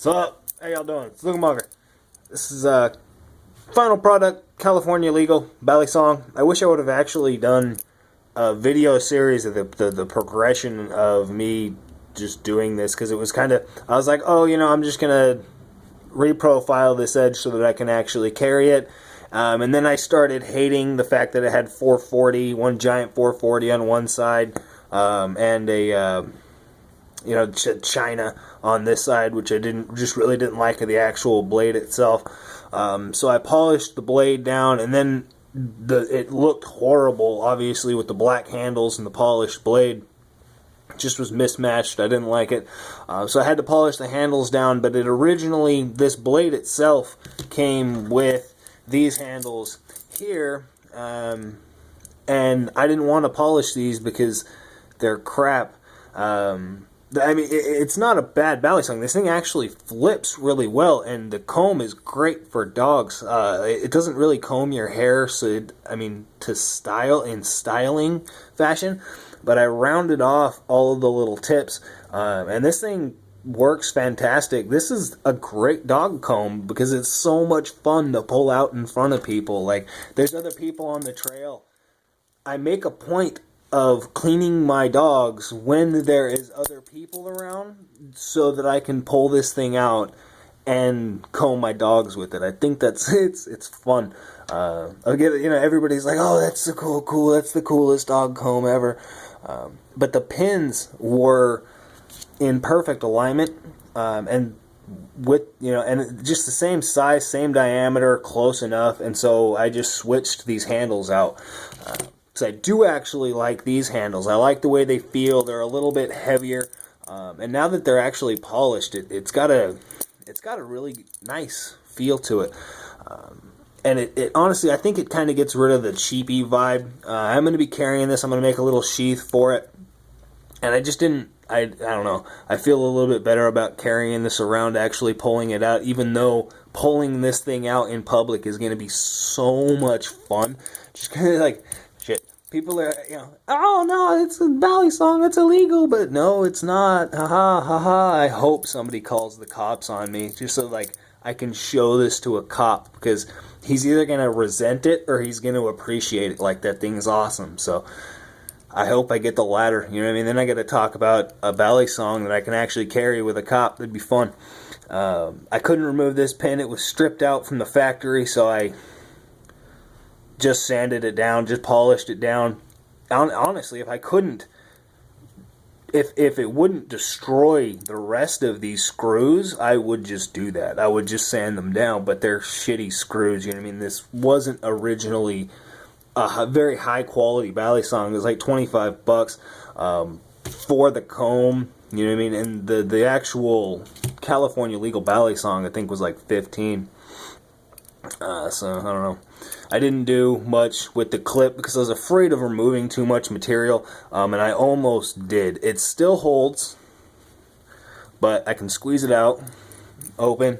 What's up? How y'all doing? It's Luke Munger. This is final product, California legal, Balisong. I wish I would have actually done a video series of the progression of me just doing this, because it was kind of, I was like, oh, I'm just going to reprofile this edge so that I can actually carry it. And then I started hating the fact that it had 440, one giant 440 on one side, and a China on this side, which I really didn't like of the actual blade itself. So I polished the blade down, and then it looked horrible, obviously, with the black handles and the polished blade. It just was mismatched. I didn't like it. So I had to polish the handles down, but this blade itself came with these handles here, and I didn't want to polish these because they're crap. It's not a bad Balisong. This thing actually flips really well, and the comb is great for dogs. It doesn't really comb your hair, to style in styling fashion, but I rounded off all of the little tips, and this thing works fantastic. This is a great dog comb because it's so much fun to pull out in front of people. Like, there's other people on the trail. I make a point of cleaning my dogs when there is other people around so that I can pull this thing out and comb my dogs with it. I think it's fun. I get it, everybody's like, oh, that's so cool, that's the coolest dog comb ever. But the pins were in perfect alignment, and with, and just the same size, same diameter, close enough, and so I just switched these handles out. So I do actually like these handles. I like the way they feel. They're a little bit heavier, and now that they're actually polished, it's got a really nice feel to it. And it honestly, I think it kind of gets rid of the cheapy vibe. I'm going to be carrying this. I'm going to make a little sheath for it, and I just didn't. I don't know. I feel a little bit better about carrying this around, actually pulling it out, even though pulling this thing out in public is going to be so much fun. Just kind of like, shit. People are, oh no, it's a Balisong, it's illegal, but no, it's not. Haha, haha. I hope somebody calls the cops on me, just so I can show this to a cop, because he's either going to resent it or he's going to appreciate it, like that thing's awesome. So I hope I get the latter, Then I got to talk about a Balisong that I can actually carry with a cop. That'd be fun. I couldn't remove this pin. It was stripped out from the factory, so I just sanded it down, just polished it down. Honestly, if I couldn't, if it wouldn't destroy the rest of these screws, I would just do that. I would just sand them down, but they're shitty screws, This wasn't originally a very high quality Balisong. It was like $25 for the comb, And the actual California legal Balisong, I think, was like $15. So I don't know. I didn't do much with the clip because I was afraid of removing too much material, and I almost did. It still holds, but I can squeeze it out, open,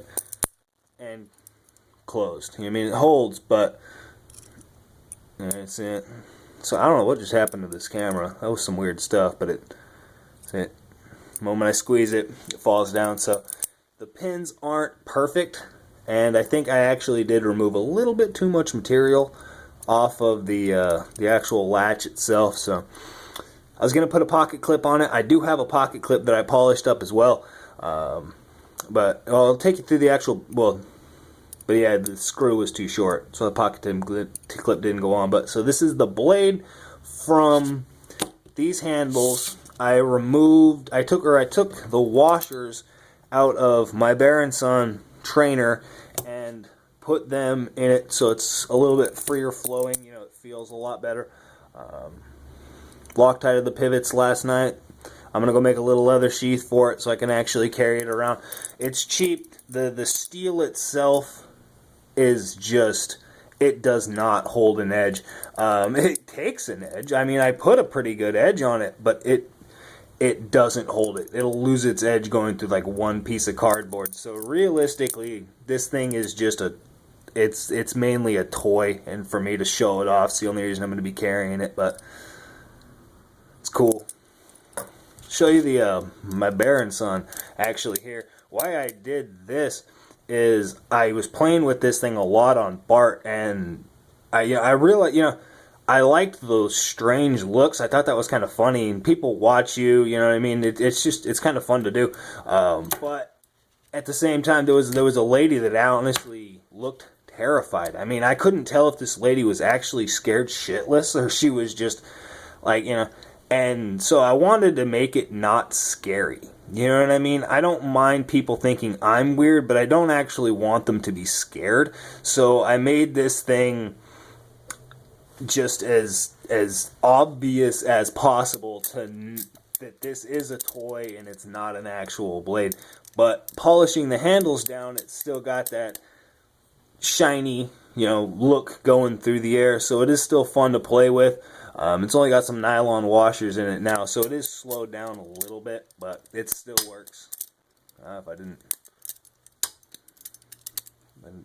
and closed. It holds, but that's it. So I don't know what just happened to this camera. That was some weird stuff, but that's it. The moment I squeeze it, it falls down. So the pins aren't perfect, and I think I actually did remove a little bit too much material off of the actual latch itself. So I was going to put a pocket clip on it. I do have a pocket clip that I polished up as well. But I'll take you through the actual, but yeah, the screw was too short, so the pocket clip didn't go on. But so this is the blade from these handles. I took the washers out of my Franken-song trainer and put them in it, so it's a little bit freer flowing. It feels a lot better. Loctited the pivots last night. I'm gonna go make a little leather sheath for it so I can actually carry it around. It's cheap. The steel itself is just, it does not hold an edge. It takes an edge. I put a pretty good edge on it, but it doesn't hold it. It'll lose its edge going through like one piece of cardboard. So realistically, this thing is just it's mainly a toy, and for me to show it off, it's the only reason I'm going to be carrying it, but it's cool. Show you the my Franken-song actually here. why I did this is I was playing with this thing a lot on Bart, and I realized, I liked those strange looks. I thought that was kind of funny, and people watch you, you know what I mean? It's kind of fun to do. But at the same time, there was a lady that honestly looked terrified. I mean, I couldn't tell if this lady was actually scared shitless or she was just like, and so I wanted to make it not scary. You know what I mean? I don't mind people thinking I'm weird, but I don't actually want them to be scared. So I made this thing just as obvious as possible that this is a toy and it's not an actual blade. But polishing the handles down, it's still got that shiny, look going through the air. So it is still fun to play with. It's only got some nylon washers in it now, so it is slowed down a little bit, but it still works. If I didn't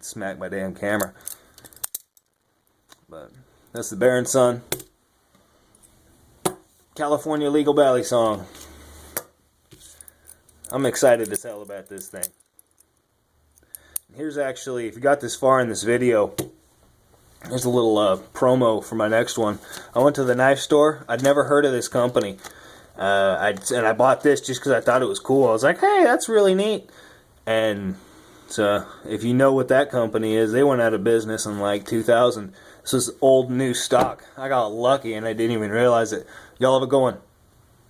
smack my damn camera. But that's the Bear and Son California Legal Balisong. I'm excited as hell about this thing. Here's actually, if you got this far in this video, here's a little promo for my next one. I went to the knife store. I'd never heard of this company. And I bought this just because I thought it was cool. I was like, hey, that's really neat. And so, if you know what that company is, they went out of business in like 2000. This is old new stock. I got lucky and I didn't even realize it. Y'all have a good one.